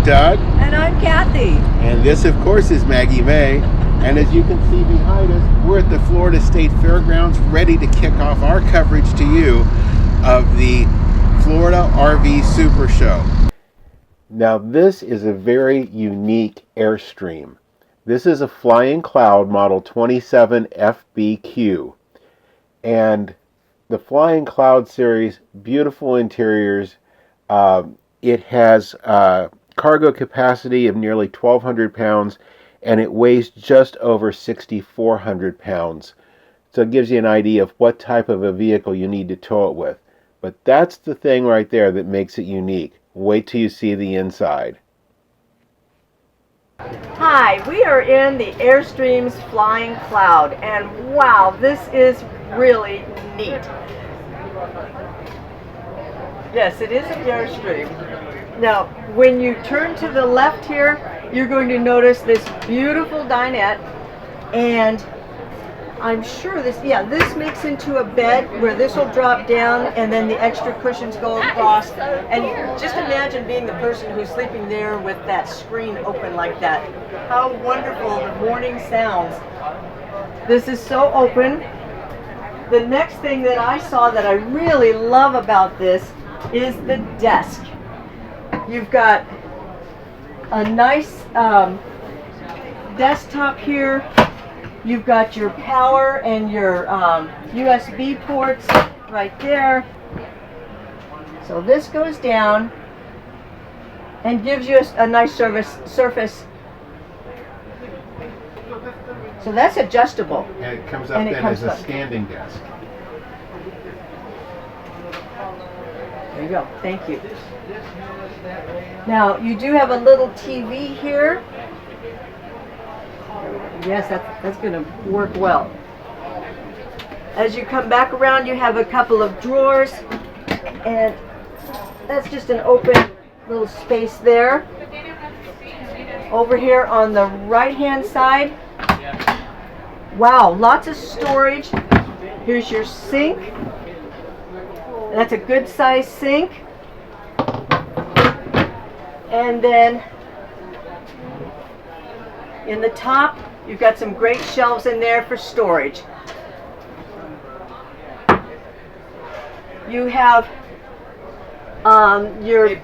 Doug. And I'm Kathy. And this, of course, is Maggie May. And as you can see behind us, we're at the Florida State Fairgrounds, ready to kick off our coverage to you of the Florida RV Supershow. Now, this is a very unique Airstream. This is a Flying Cloud Model 27 FBQ. And the Flying Cloud series, beautiful interiors. It has cargo capacity of nearly 1,200 pounds, and it weighs just over 6,400 pounds. So it gives you an idea of what type of a vehicle you need to tow it with. But that's the thing right there that makes it unique. Wait till you see the inside. Hi, we are in the Airstream's Flying Cloud, and wow, this is really neat. Yes, it is an Airstream. Now, when you turn to the left here, you're going to notice this beautiful dinette, and I'm sure this makes into a bed where this will drop down and then the extra cushions go across. And just imagine being the person who's sleeping there with that screen open like that. How wonderful the morning sounds. This is so open. The next thing that I saw that I really love about this is the desk. You've got a nice desktop here. You've got your power and your USB ports right there. So this goes down and gives you a nice surface. So that's adjustable. And it comes up then as a standing desk. There you go. Thank you. Now you do have a little TV here. Yes, that's going to work well. As you come back around, you have a couple of drawers, and that's just an open little space there. Over here on the right-hand side, wow, lots of storage. Here's your sink. That's a good size sink. And then in the top, you've got some great shelves in there for storage. You have your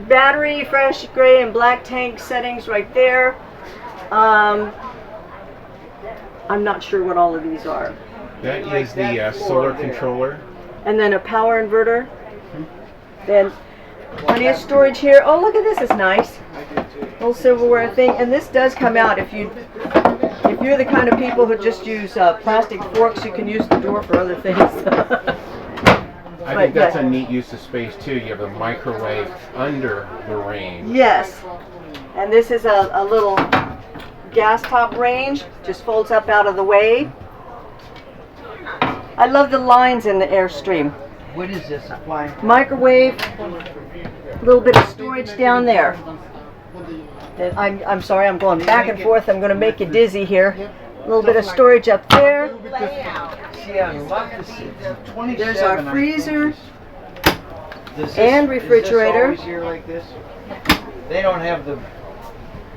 battery, fresh gray and black tank settings right there. I'm not sure what all of these are. That is the solar controller. And then a power inverter. Then plenty of storage here. Oh, look at this, it's nice. Little silverware thing, and this does come out if you're the kind of people who just use plastic forks. You can use the door for other things. I think that's a neat use of space too. You have a microwave under the range. Yes, and this is a little gas top range. Just folds up out of the way. I love the lines in the Airstream. What is this? Why? Microwave. A little bit of storage down there. And I'm sorry, I'm going back and forth. I'm going to make you dizzy here. A little bit of storage up there. See, I love this. There's our freezer and refrigerator. Is this always here like this? They don't have the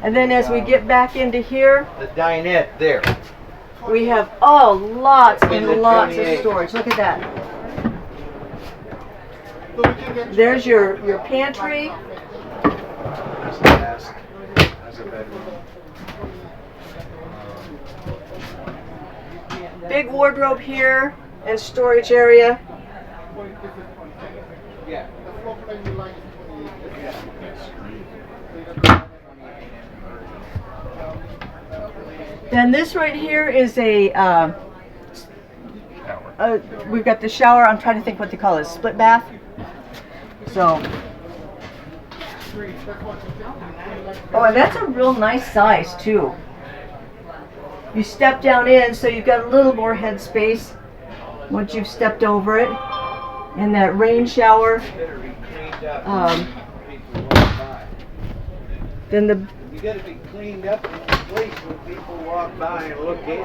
And then as we get back into here, dinette there. we have lots and lots of storage. Look at that. There's your pantry. Big wardrobe here and storage area. Then this right here is we've got the shower. I'm trying to think what they call it, split bath. So, and that's a real nice size too. You step down in, so you've got a little more head space once you've stepped over it. And that rain shower. Then the. You got to be cleaned up in this place when people walk by and look in.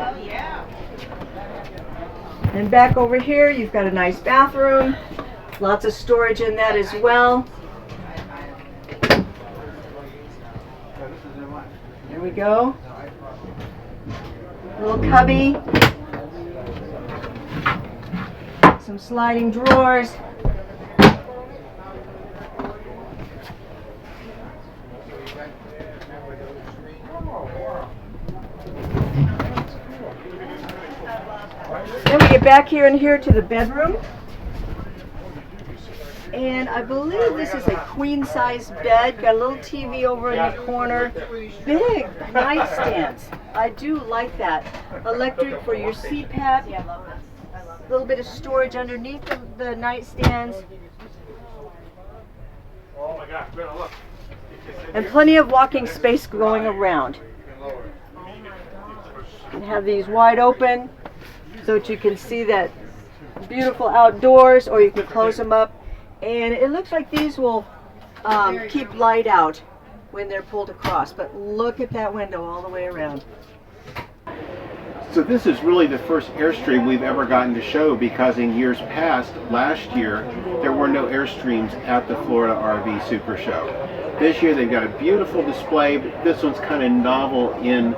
And back over here, you've got a nice bathroom. Lots of storage in that as well. we go. Little cubby. Some sliding drawers. Then we get back here and here to the bedroom. And I believe this is a queen size bed. Got a little TV over in the corner. Big nightstands. I do like that. Electric for your CPAP. A little bit of storage underneath the nightstands. And plenty of walking space going around. You have these wide open so that you can see that beautiful outdoors, or you can close them up. And it looks like these will keep light out when they're pulled across. But look at that window all the way around. So this is really the first Airstream we've ever gotten to show, because in years past, last year, there were no Airstreams at the Florida RV Supershow. This year they've got a beautiful display, but this one's kind of novel in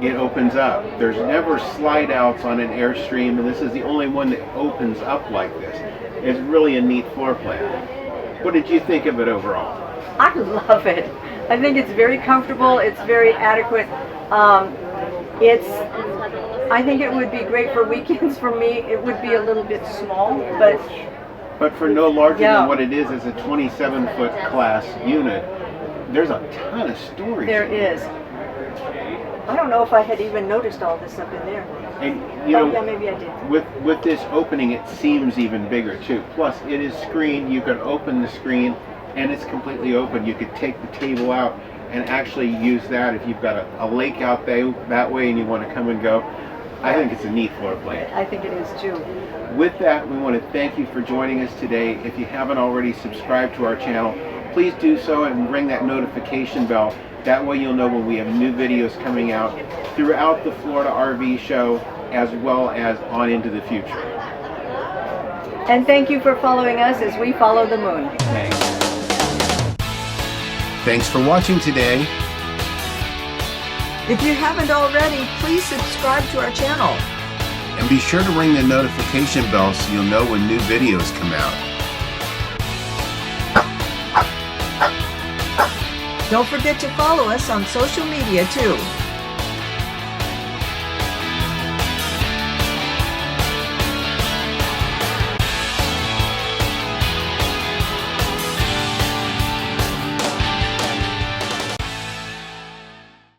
it opens up. There's never slide outs on an Airstream, and this is the only one that opens up like this. It's really a neat floor plan. What did you think of it overall? I love it. I think it's very comfortable. It's very adequate. I think it would be great for weekends. For me, it would be a little bit small, but for no larger than what it is as a 27-foot class unit, there's a ton of storage. There is. I don't know if I had even noticed all this up in there. And you know, yeah, maybe I did. With this opening, it seems even bigger too. Plus, it is screened. You can open the screen, and it's completely open. You could take the table out and actually use that if you've got a lake out there that way and you want to come and go. I think it's a neat floor plan. I think it is too. With that, we want to thank you for joining us today. If you haven't already subscribed to our channel, please do so and ring that notification bell. That way you'll know when we have new videos coming out throughout the Florida RV show, as well as on into the future. And thank you for following us as we follow the moon. Thanks for watching today. If you haven't already, please subscribe to our channel. And be sure to ring the notification bell so you'll know when new videos come out. Don't forget to follow us on social media too.